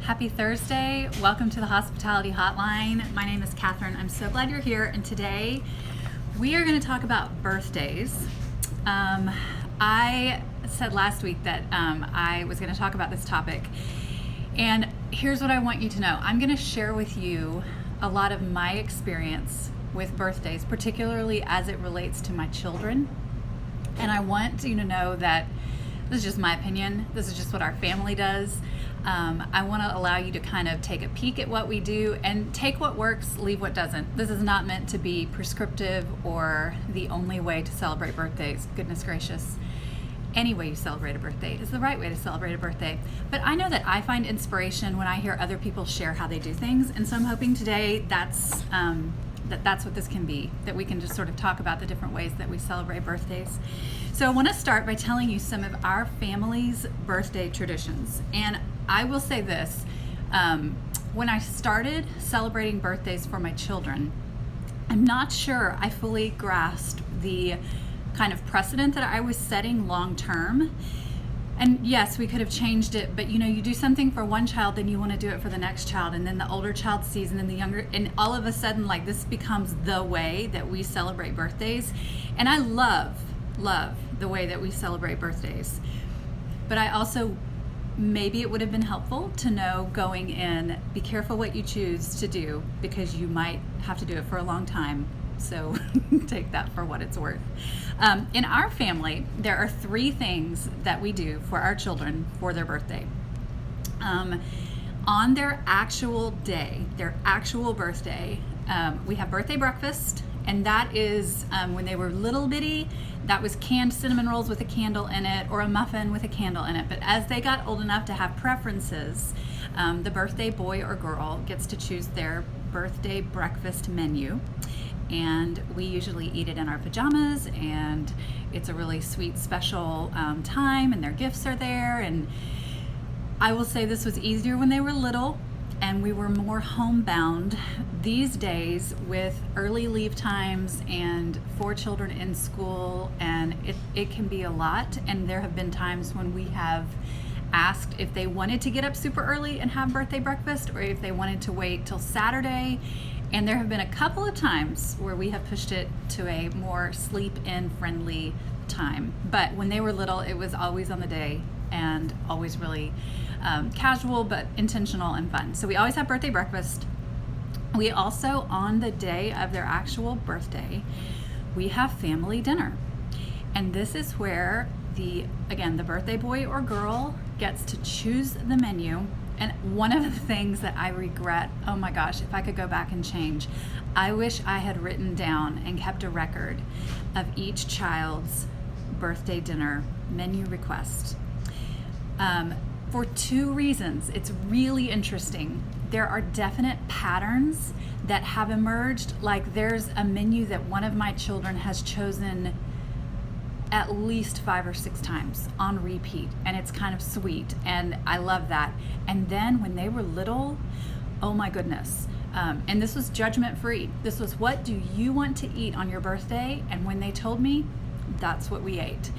Happy Thursday. Welcome to the Hospitality Hotline. My name is Catherine. I'm so glad you're here. And today we are going to talk about birthdays. I said last week that I was going to talk about this topic. And here's what I want you to know. I'm going to share with you a lot of my experience with birthdays, particularly as it relates to my children. And I want you to know that this is just my opinion. This is just what our family does. I want to allow you to kind of take a peek at what we do and take what works, leave what doesn't. This is not meant to be prescriptive or the only way to celebrate birthdays. Goodness gracious. Any way you celebrate a birthday is the right way to celebrate a birthday. But I know that I find inspiration when I hear other people share how they do things. And so I'm hoping today that's what this can be, that we can just sort of talk about the different ways that we celebrate birthdays. So I want to start by telling you some of our family's birthday traditions. And I will say this, when I started celebrating birthdays for my children, I'm not sure I fully grasped the kind of precedent that I was setting long term. And yes, we could have changed it, but you do something for one child, then you want to do it for the next child, and then the older child sees, and then the younger, and all of a sudden, like, this becomes the way that we celebrate birthdays. And I love the way that we celebrate birthdays. But I also, maybe it would have been helpful to know going in, be careful what you choose to do, because you might have to do it for a long time. So take that for what it's worth. In our family, there are 3 things that we do for our children for their birthday. On their actual day, their actual birthday, we have birthday breakfast, and that is when they were little bitty, that was canned cinnamon rolls with a candle in it or a muffin with a candle in it. But as they got old enough to have preferences, the birthday boy or girl gets to choose their birthday breakfast menu. And we usually eat it in our pajamas, and it's a really sweet, special time, and their gifts are there. And I will say this was easier when they were little and we were more homebound. These days, with early leave times and 4 children in school, and it can be a lot. And there have been times when we have asked if they wanted to get up super early and have birthday breakfast, or if they wanted to wait till Saturday. And there have been a couple of times where we have pushed it to a more sleep-in friendly time. But when they were little, it was always on the day and always really casual but intentional and fun. So we always have birthday breakfast. We also, on the day of their actual birthday, we have family dinner. And this is where the birthday boy or girl gets to choose the menu. And one of the things that I regret, oh my gosh, if I could go back and change, I wish I had written down and kept a record of each child's birthday dinner menu request. For 2 reasons. It's really interesting. There are definite patterns that have emerged. Like, there's a menu that one of my children has chosen at least 5 or 6 times on repeat, and it's kind of sweet, and I love that. And then when they were little, oh my goodness, and this was judgment free. This was, what do you want to eat on your birthday? And when they told me, that's what we ate.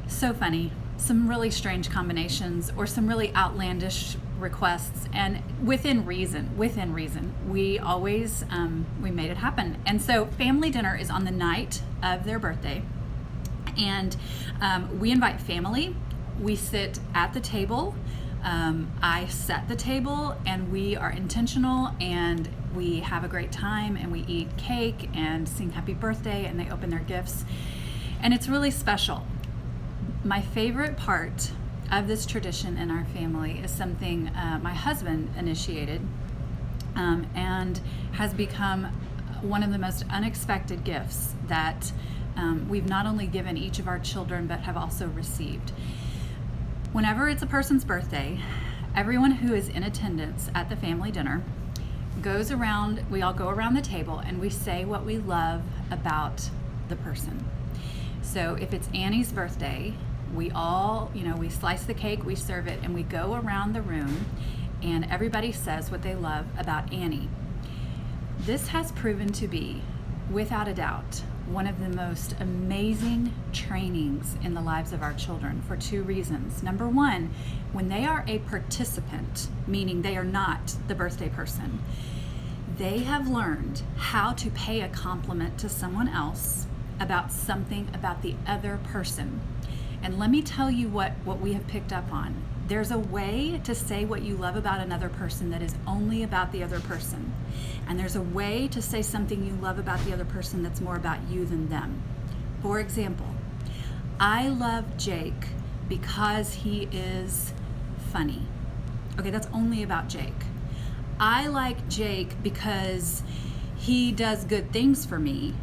So funny. Some really strange combinations, or some really outlandish requests, and within reason, we always we made it happen. And so family dinner is on the night of their birthday. And we invite family. We sit at the table. I set the table, and we are intentional, and we have a great time, and we eat cake and sing happy birthday, and they open their gifts. And it's really special. My favorite part of this tradition in our family is something my husband initiated and has become one of the most unexpected gifts that we've not only given each of our children, but have also received. Whenever it's a person's birthday, everyone who is in attendance at the family dinner goes around, we all go around the table, and we say what we love about the person. So if it's Annie's birthday, we all, we slice the cake, we serve it, and we go around the room, and everybody says what they love about Annie. This has proven to be, without a doubt, one of the most amazing trainings in the lives of our children for two reasons. Number one, when they are a participant, meaning they are not the birthday person, they have learned how to pay a compliment to someone else about something about the other person. And let me tell you what we have picked up on. There's a way to say what you love about another person that is only about the other person. And there's a way to say something you love about the other person that's more about you than them. For example, I love Jake because he is funny. Okay, that's only about Jake. I like Jake because he does good things for me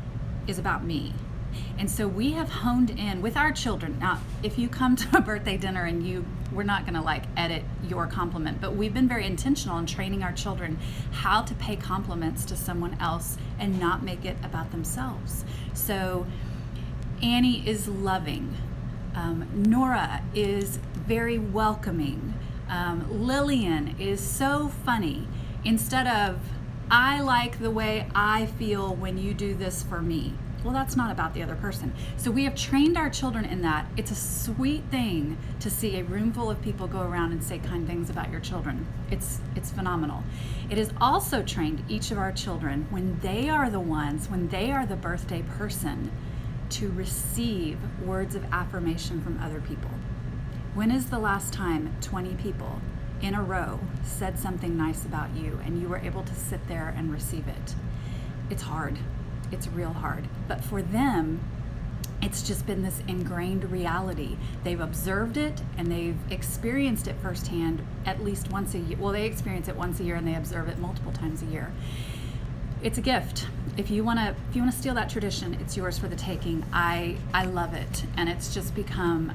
is about me. And so we have honed in with our children. Now, if you come to a birthday dinner and we're not going to edit your compliment, but we've been very intentional in training our children how to pay compliments to someone else and not make it about themselves. So Annie is loving. Nora is very welcoming. Lillian is so funny. Instead of, I like the way I feel when you do this for me. Well, that's not about the other person. So we have trained our children in that. It's a sweet thing to see a room full of people go around and say kind things about your children. It's phenomenal. It has also trained each of our children when they are the birthday person, to receive words of affirmation from other people. When is the last time 20 people in a row said something nice about you and you were able to sit there and receive it? It's hard. It's real hard. But for them, it's just been this ingrained reality. They've observed it and they've experienced it firsthand at least once a year. Well, they experience it once a year and they observe it multiple times a year. It's a gift. If you want to steal that tradition, it's yours for the taking. I love it, and it's just become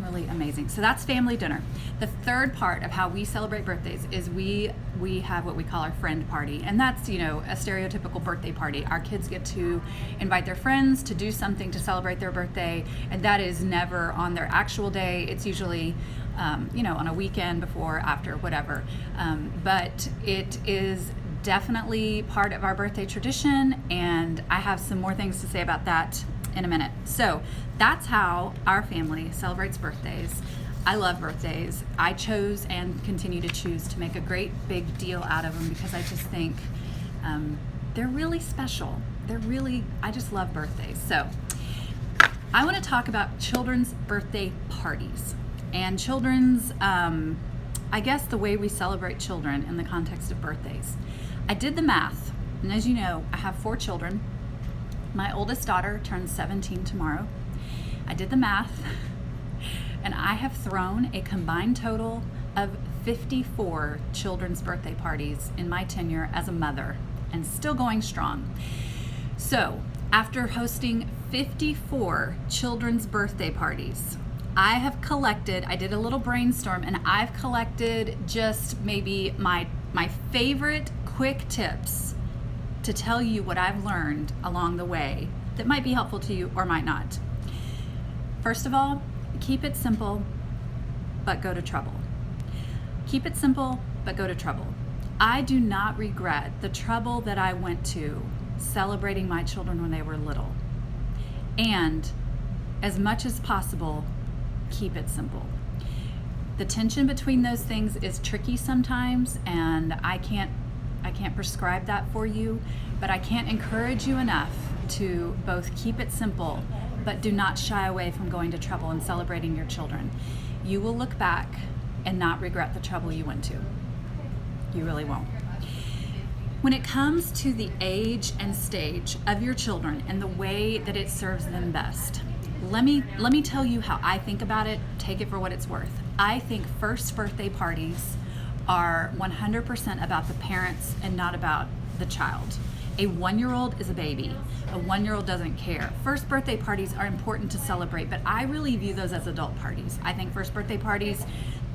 really amazing. So that's family dinner. The third part of how we celebrate birthdays is we have what we call our friend party, and that's a stereotypical birthday party. Our kids get to invite their friends to do something to celebrate their birthday, and that is never on their actual day. It's usually on a weekend, before, after, whatever. But it is definitely part of our birthday tradition, and I have some more things to say about that in a minute. So that's how our family celebrates birthdays. I love birthdays. I chose and continue to choose to make a great big deal out of them because I just think they're really special. I just love birthdays. So I want to talk about children's birthday parties and children's, I guess, the way we celebrate children in the context of birthdays. I did the math, and as you know, I have 4 children. My oldest daughter turns 17 tomorrow. I did the math, and I have thrown a combined total of 54 children's birthday parties in my tenure as a mother, and still going strong. So, after hosting 54 children's birthday parties, I did a little brainstorm, and I've collected just maybe my favorite quick tips to tell you what I've learned along the way that might be helpful to you or might not. First of all, keep it simple, but go to trouble. Keep it simple, but go to trouble. I do not regret the trouble that I went to celebrating my children when they were little. And as much as possible, keep it simple. The tension between those things is tricky sometimes, and I can't prescribe that for you, but I can't encourage you enough to both keep it simple, but do not shy away from going to trouble and celebrating your children. You will look back and not regret the trouble you went to. You really won't. When it comes to the age and stage of your children and the way that it serves them best, let me tell you how I think about it. Take it for what it's worth. I think first birthday parties are 100% about the parents and not about the child. A 1-year-old is a baby. A 1-year-old doesn't care. First birthday parties are important to celebrate, but I really view those as adult parties. I think first birthday parties,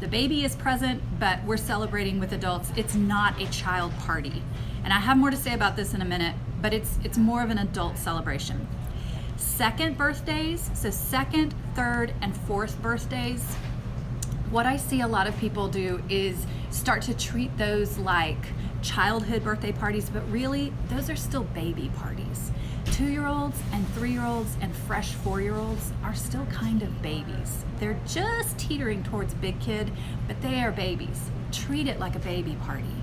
the baby is present, but we're celebrating with adults. It's not a child party. And I have more to say about this in a minute, but it's more of an adult celebration. Second birthdays, so second, third, and fourth birthdays, what I see a lot of people do is start to treat those like childhood birthday parties, but really those are still baby parties. 2-year-olds and 3-year-olds and fresh 4-year-olds are still kind of babies. They're just teetering towards big kid, but they are babies. Treat it like a baby party.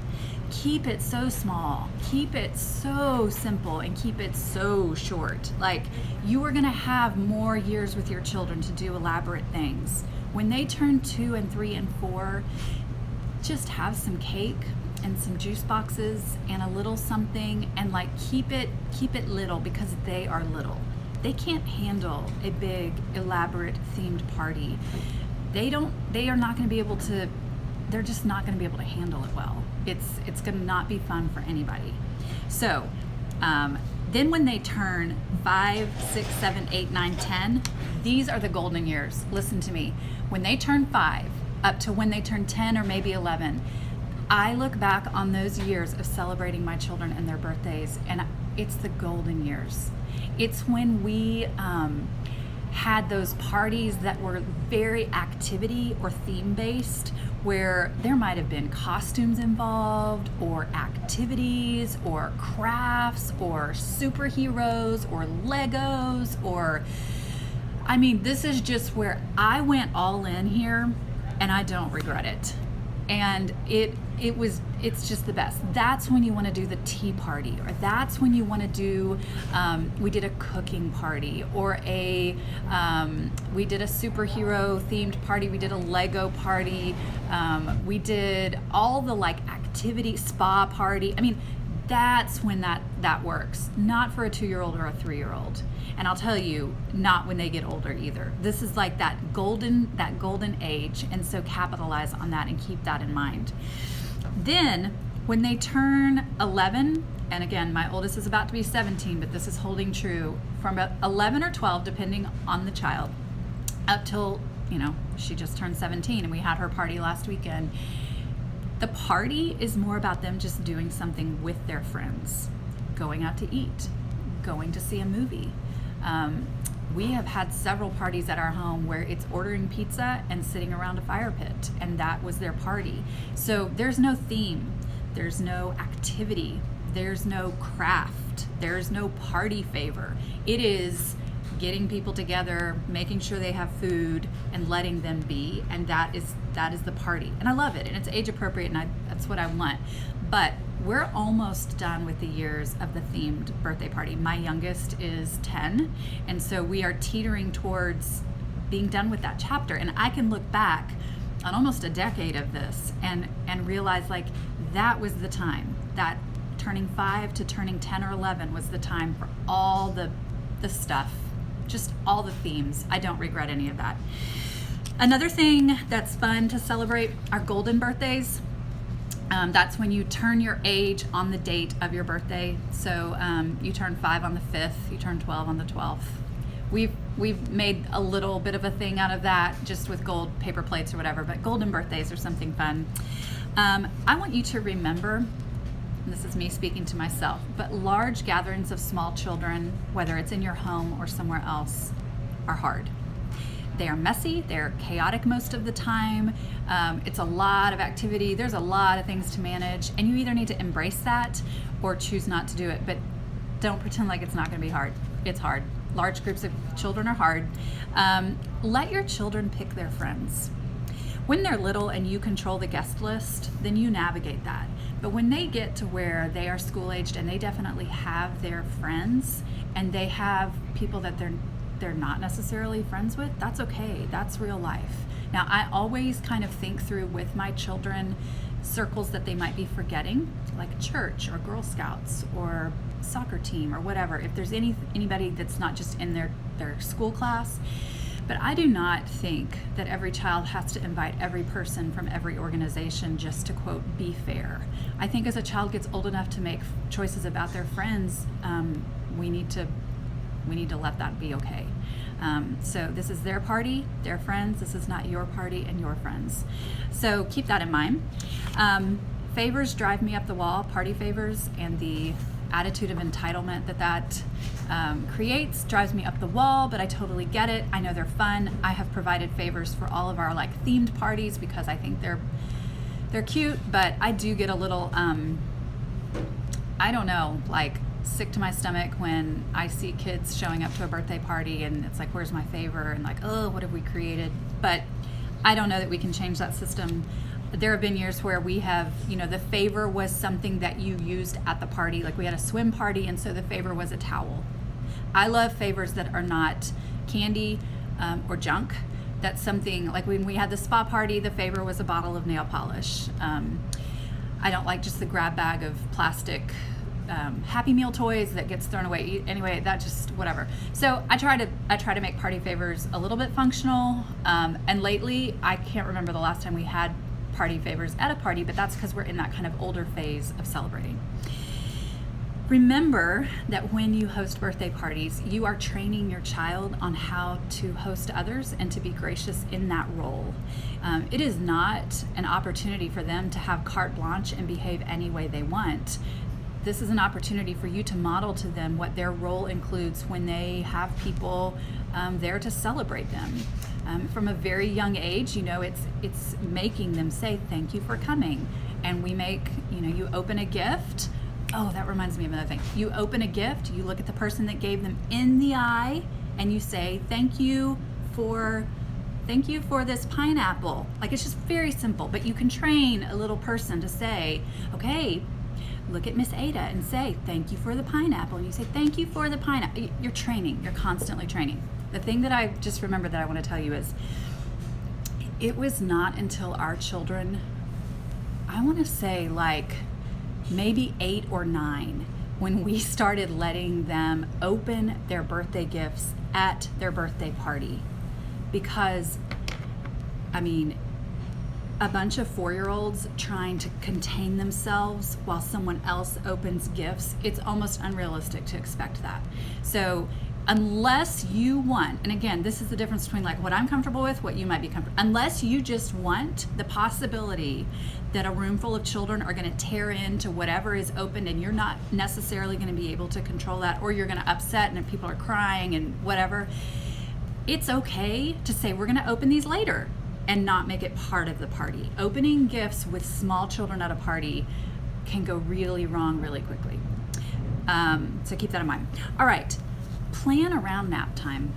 Keep it so small, keep it so simple, and keep it so short. Like, you are gonna have more years with your children to do elaborate things. When they turn 2 and 3 and 4, just have some cake and some juice boxes and a little something, and like keep it little, because they are little. They can't handle a big elaborate themed party. They're just not going to be able to handle it well. It's going to not be fun for anybody. So then when they turn 5, 6, 7, 8, 9, 10, these are the golden years. Listen to me. When they turn 5 up to when they turn 10 or maybe 11, I look back on those years of celebrating my children and their birthdays, and it's the golden years. It's when we had those parties that were very activity or theme based, where there might have been costumes involved, or activities, or crafts, or superheroes, or Legos, or, I mean, this is just where I went all in here, and I don't regret it. And it's just the best. That's when you want to do the tea party, or that's when you want to do, we did a cooking party, or we did a superhero themed party, we did a Lego party, we did all the like activity, spa party. I mean, that's when that works. Not for a 2-year-old or a 3-year-old. And I'll tell you, not when they get older either. This is like that golden age, and so capitalize on that and keep that in mind. Then when they turn 11, and again, my oldest is about to be 17, but this is holding true, from 11 or 12, depending on the child, up till, she just turned 17, and we had her party last weekend. The party is more about them just doing something with their friends, going out to eat, going to see a movie. We have had several parties at our home where it's ordering pizza and sitting around a fire pit, and that was their party. So there's no theme, there's no activity, there's no craft, there's no party favor. It is getting people together, making sure they have food, and letting them be, and that is the party. And I love it, and it's age appropriate, and that's what I want. But we're almost done with the years of the themed birthday party. My youngest is 10, and so we are teetering towards being done with that chapter. And I can look back on almost a decade of this and realize, like, that was the time. That turning 5 to turning 10 or 11 was the time for all the stuff, just all the themes. I don't regret any of that. Another thing that's fun to celebrate are golden birthdays. That's when you turn your age on the date of your birthday. So you turn 5 on the 5th, you turn 12 on the 12th. We've made a little bit of a thing out of that, just with gold paper plates or whatever, but golden birthdays are something fun. I want you to remember, and this is me speaking to myself, but large gatherings of small children, whether it's in your home or somewhere else, are hard. They are messy, they're chaotic most of the time. It's a lot of activity, there's a lot of things to manage, and you either need to embrace that or choose not to do it, but don't pretend like it's not gonna be hard. It's hard. Large groups of children are hard. Let your children pick their friends. When they're little and you control the guest list, then you navigate that. But when they get to where they are school-aged and they definitely have their friends, and they have people that they're not necessarily friends with, that's okay. That's real life. Now, I always kind of think through with my children circles that they might be forgetting, like church or Girl Scouts or soccer team or whatever, if there's anybody that's not just in their school class. But I do not think that every child has to invite every person from every organization just to, quote, be fair. I think as a child gets old enough to make choices about their friends, we need to let that be okay. So this is their party, their friends. This is not your party and your friends. So keep that in mind. Favors drive me up the wall, party favors, and the attitude of entitlement that creates drives me up the wall, but I totally get it. I know they're fun. I have provided favors for all of our like themed parties because I think they're cute, but I do get a little, I don't know, like sick to my stomach when I see kids showing up to a birthday party and it's like, where's my favor? And like, oh, what have we created? But I don't know that we can change that system. There have been years where we have, the favor was something that you used at the party. Like we had a swim party, and so the favor was a towel. I love favors that are not candy or junk. That's something, like when we had the spa party, the favor was a bottle of nail polish. I don't like just the grab bag of plastic Happy Meal toys that gets thrown away. Anyway, that just whatever. So I try to make party favors a little bit functional. And lately, I can't remember the last time we had party favors at a party, but that's because we're in that kind of older phase of celebrating. Remember that when you host birthday parties, you are training your child on how to host others and to be gracious in that role. It is not an opportunity for them to have carte blanche and behave any way they want. This is an opportunity for you to model to them what their role includes when they have people there to celebrate them. From a very young age, it's making them say, thank you for coming. And we make, you open a gift. Oh, that reminds me of another thing. You open a gift, you look at the person that gave them in the eye, and you say, thank you for this pineapple. Like, it's just very simple, but you can train a little person to say, okay, look at Miss Ada and say, thank you for the pineapple. And you say, thank you for the pineapple. You're training, you're constantly training. The thing that I just remembered that I want to tell you is, it was not until our children, I want to say like maybe 8 or 9, when we started letting them open their birthday gifts at their birthday party. Because, a bunch of 4-year-olds trying to contain themselves while someone else opens gifts, it's almost unrealistic to expect that. So unless you want, and again, this is the difference between like what I'm comfortable with, what you might be comfortable, unless you just want the possibility that a room full of children are going to tear into whatever is opened and you're not necessarily going to be able to control that, or you're going to upset and if people are crying and whatever, it's okay to say we're going to open these later and not make it part of the party. Opening gifts with small children at a party can go really wrong really quickly. So keep that in mind. All right, plan around nap time.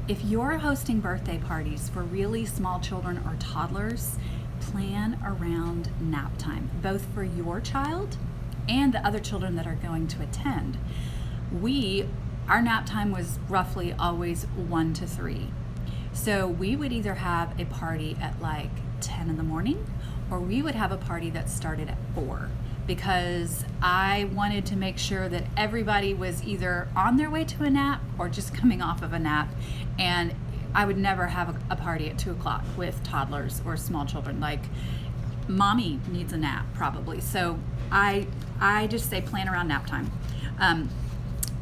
If you're hosting birthday parties for really small children or toddlers, plan around nap time, both for your child and the other children that are going to attend. Our nap time was roughly always 1 to 3. So we would either have a party at like 10 in the morning, or we would have a party that started at 4, because I wanted to make sure that everybody was either on their way to a nap or just coming off of a nap. And I would never have a party at 2 o'clock with toddlers or small children. Like, mommy needs a nap probably. So I just say plan around nap time.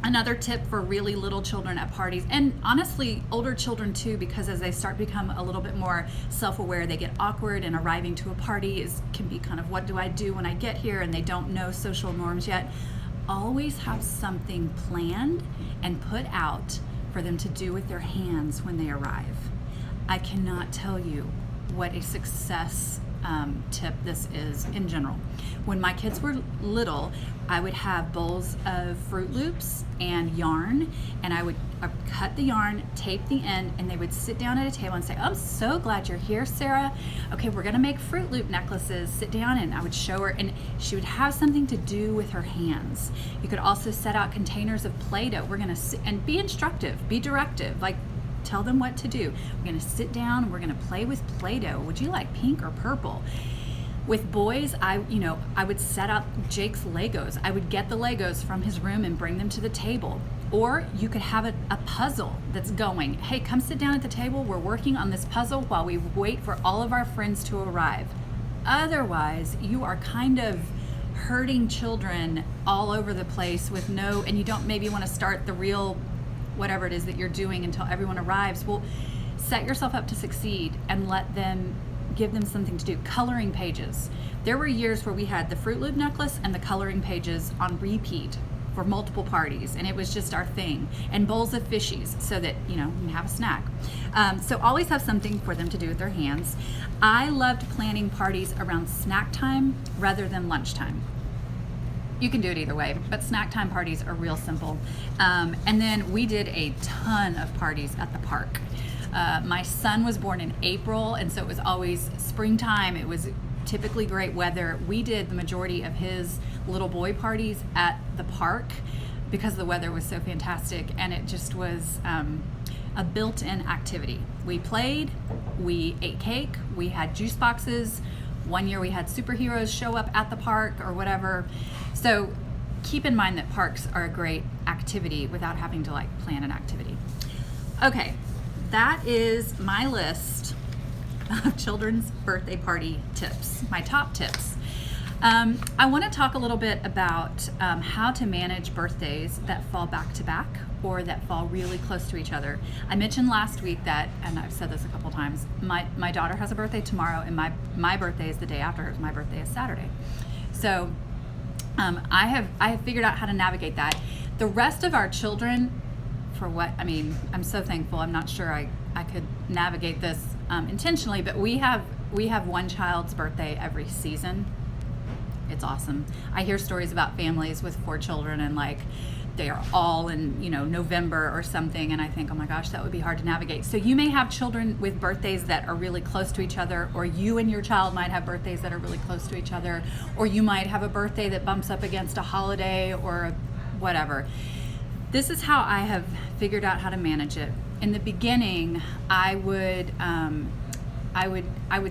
Another tip for really little children at parties, and honestly older children too, because as they start to become a little bit more self-aware, they get awkward, and arriving to a party can be kind of, what do I do when I get here, and they don't know social norms yet. Always have something planned and put out for them to do with their hands when they arrive. I cannot tell you what a success tip this is in general. When my kids were little, I would have bowls of Fruit Loops and yarn, and I would cut the yarn, tape the end, and they would sit down at a table and say, I'm so glad you're here, Sarah. Okay, we're gonna make Fruit Loop necklaces. Sit down. And I would show her, and she would have something to do with her hands. You could also set out containers of Play-Doh. We're gonna sit and be instructive, be directive, like tell them what to do. We're gonna sit down and we're gonna play with Play-Doh. Would you like pink or purple? With boys, I would set up Jake's Legos. I would get the Legos from his room and bring them to the table. Or you could have a puzzle that's going. Hey, come sit down at the table. We're working on this puzzle while we wait for all of our friends to arrive. Otherwise, you are kind of hurting children all over the place and you don't maybe want to start the real whatever it is that you're doing until everyone arrives. Well, set yourself up to succeed and give them something to do. Coloring pages. There were years where we had the Fruit Loop necklace and the coloring pages on repeat for multiple parties, and it was just our thing. And bowls of fishies so that you can have a snack. So always have something for them to do with their hands. I loved planning parties around snack time rather than lunchtime. You can do it either way, but snack time parties are real simple. And then we did a ton of parties at the park. My son was born in April, and so it was always springtime. It was typically great weather. We did the majority of his little boy parties at the park because the weather was so fantastic, and it just was a built-in activity. We played, we ate cake, we had juice boxes. One year we had superheroes show up at the park or whatever. So keep in mind that parks are a great activity without having to like plan an activity. Okay, that is my list of children's birthday party tips, my top tips. I want to talk a little bit about how to manage birthdays that fall back to back or that fall really close to each other. I mentioned last week that, and I've said this a couple times, my daughter has a birthday tomorrow, and my birthday is the day after hers. My birthday is Saturday. So I have figured out how to navigate that. The rest of our children, I'm so thankful. I'm not sure I could navigate this intentionally, but we have one child's birthday every season. It's awesome. I hear stories about families with 4 children and like they are all in, November or something, and I think, oh my gosh, that would be hard to navigate. So you may have children with birthdays that are really close to each other, or you and your child might have birthdays that are really close to each other, or you might have a birthday that bumps up against a holiday or whatever. This is how I have figured out how to manage it. In the beginning, I would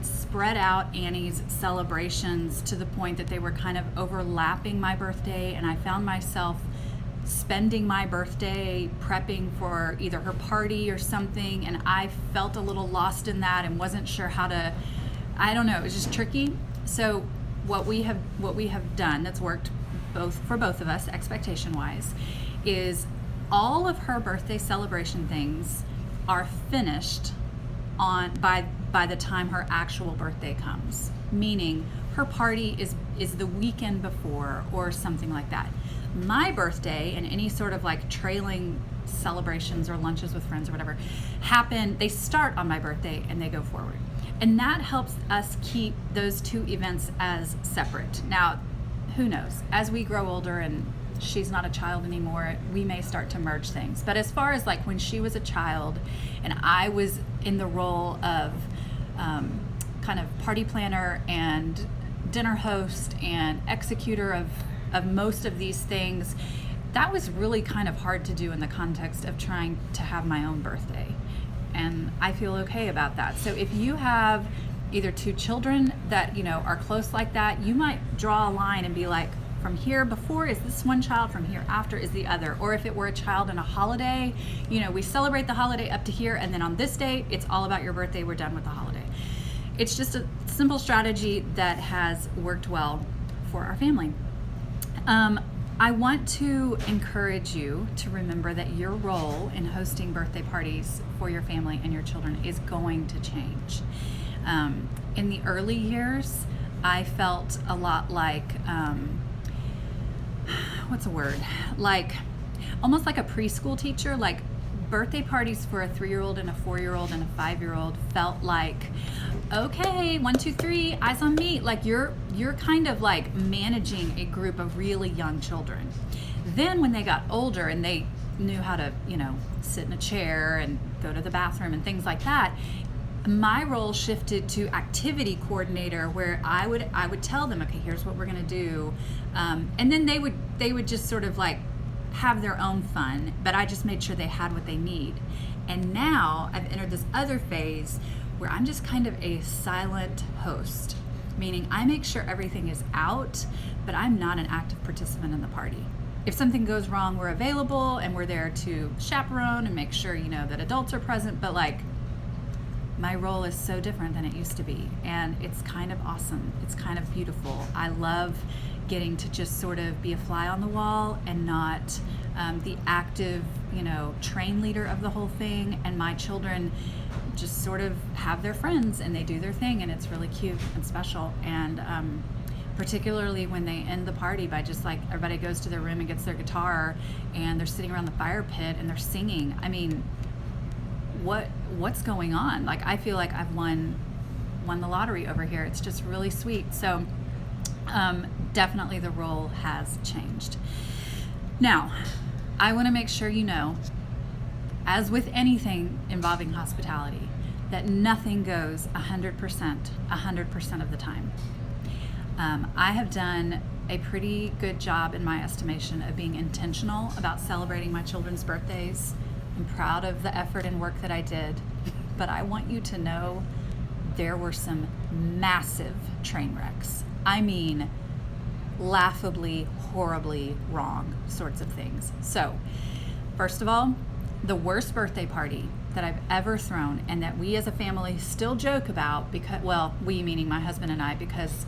spread out Annie's celebrations to the point that they were kind of overlapping my birthday, and I found myself spending my birthday prepping for either her party or something, and I felt a little lost in that and wasn't sure how to, I don't know, it was just tricky. So what we have done that's worked for both of us expectation wise is all of her birthday celebration things are finished by the time her actual birthday comes, meaning her party is the weekend before or something like that. My birthday and any sort of like trailing celebrations or lunches with friends or whatever they start on my birthday and they go forward. And that helps us keep those two events as separate. Now, who knows? As we grow older and she's not a child anymore, we may start to merge things. But as far as like when she was a child and I was in the role of kind of party planner and dinner host and executor of most of these things, that was really kind of hard to do in the context of trying to have my own birthday. And I feel okay about that. So if you have either 2 children that, are close like that, you might draw a line and be like, from here before is this one child, from here after is the other. Or if it were a child in a holiday, we celebrate the holiday up to here, and then on this day, it's all about your birthday, we're done with the holiday. It's just a simple strategy that has worked well for our family. I want to encourage you to remember that your role in hosting birthday parties for your family and your children is going to change. In the early years, I felt a lot like, like almost like a preschool teacher. Like birthday parties for a 3-year-old and a 4-year-old and a 5-year-old felt like, okay, 1, 2, 3, eyes on me. Like you're kind of like managing a group of really young children. Then when they got older and they knew how to, sit in a chair and go to the bathroom and things like that, my role shifted to activity coordinator, where I would tell them, okay, here's what we're gonna do, and then they would just sort of like have their own fun, but I just made sure they had what they need. And now I've entered this other phase where I'm just kind of a silent host, meaning I make sure everything is out, but I'm not an active participant in the party. If something goes wrong, we're available and we're there to chaperone and make sure, that adults are present, but like my role is so different than it used to be, and it's kind of awesome. It's kind of beautiful. I love getting to just sort of be a fly on the wall and not the active, train leader of the whole thing. And my children just sort of have their friends and they do their thing, and it's really cute and special. And particularly when they end the party by just like everybody goes to their room and gets their guitar and they're sitting around the fire pit and they're singing. I mean, what's going on? Like I feel like I've won the lottery over here. It's just really sweet. So Definitely the role has changed. Now, I want to make sure you know, as with anything involving hospitality, that nothing goes 100% of the time. I have done a pretty good job, in my estimation, of being intentional about celebrating my children's birthdays. I'm proud of the effort and work that I did, but I want you to know there were some massive train wrecks. I mean, laughably, horribly wrong sorts of things. So, first of all, the worst birthday party that I've ever thrown, and that we as a family still joke about, because, well, we meaning my husband and I, because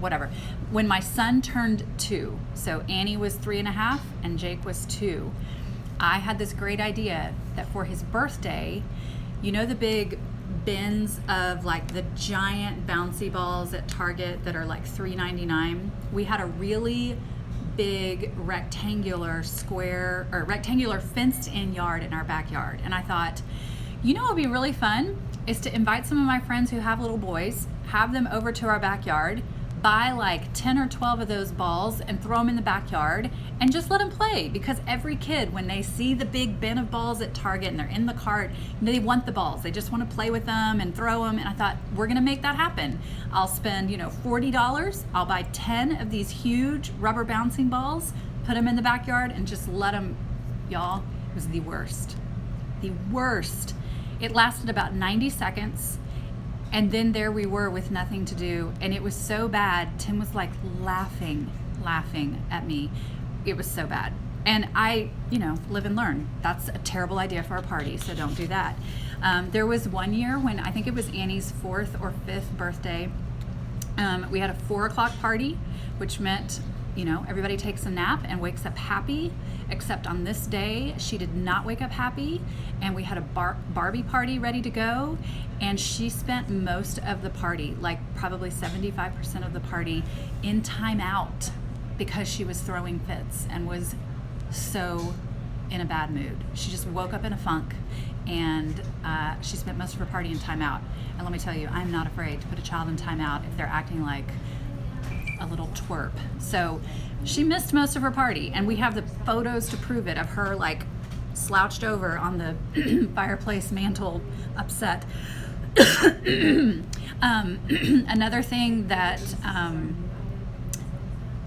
whatever. When my son turned 2, so Annie was 3.5 and Jake was 2, I had this great idea that for his birthday, you know the big bins of like the giant bouncy balls at Target that are like $3.99? We had a really big rectangular fenced in yard in our backyard, and I thought, you know what would be really fun is to invite some of my friends who have little boys, have them over to our backyard, buy like 10 or 12 of those balls and throw them in the backyard and just let them play, because every kid, when they see the big bin of balls at Target and they're in the cart, they want the balls. They just want to play with them and throw them. And I thought, we're going to make that happen. I'll spend, $40. I'll buy 10 of these huge rubber bouncing balls, put them in the backyard, and just let them. Y'all, it was the worst. The worst. It lasted about 90 seconds. And then there we were with nothing to do. And it was so bad. Tim was like laughing at me. It was so bad. And I, live and learn. That's a terrible idea for a party, so don't do that. There was one year when I think it was Annie's 4th or 5th birthday. We had a 4:00 party, which meant, everybody takes a nap and wakes up happy. Except on this day, she did not wake up happy, and we had a Barbie party ready to go, and she spent most of the party, like probably 75% of the party, in timeout because she was throwing fits and was so in a bad mood. She just woke up in a funk, and she spent most of her party in timeout. And let me tell you, I'm not afraid to put a child in timeout if they're acting like a little twerp. So she missed most of her party, and we have the photos to prove it, of her like slouched over on the fireplace mantle, upset. Another thing that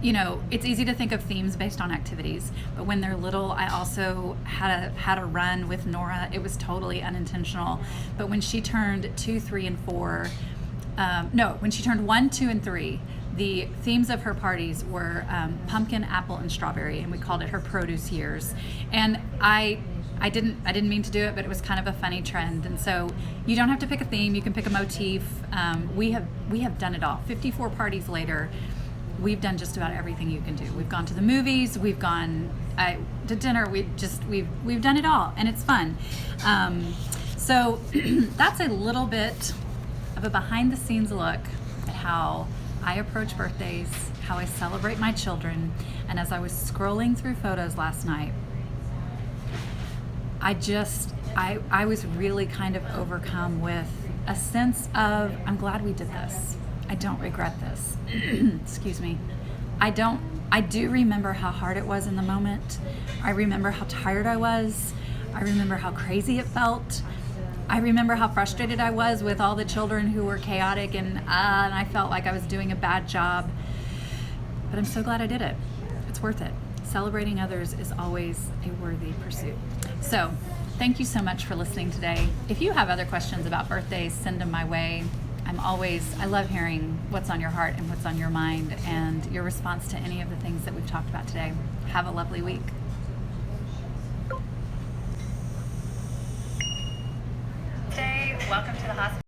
it's easy to think of themes based on activities, but when they're little, I also had a run with Nora. It was totally unintentional, but when she turned 2, 3, and 4, when she turned 1, 2, and 3, the themes of her parties were pumpkin, apple, and strawberry, and we called it her produce years. And I didn't mean to do it, but it was kind of a funny trend. And so you don't have to pick a theme; you can pick a motif. We have done it all. 54 parties later, we've done just about everything you can do. We've gone to the movies, we've gone to dinner. We've done it all, and it's fun. So that's a little bit of a behind-the-scenes look at how I approach birthdays, how I celebrate my children. And as I was scrolling through photos last night, I was really kind of overcome with a sense of, I'm glad we did this. I don't regret this. Excuse me. I do remember how hard it was in the moment. I remember how tired I was. I remember how crazy it felt. I remember how frustrated I was with all the children who were chaotic, and I felt like I was doing a bad job. But I'm so glad I did it. It's worth it. Celebrating others is always a worthy pursuit. So, thank you so much for listening today. If you have other questions about birthdays, send them my way. I love hearing what's on your heart and what's on your mind, and your response to any of the things that we've talked about today. Have a lovely week. Welcome to the hospital.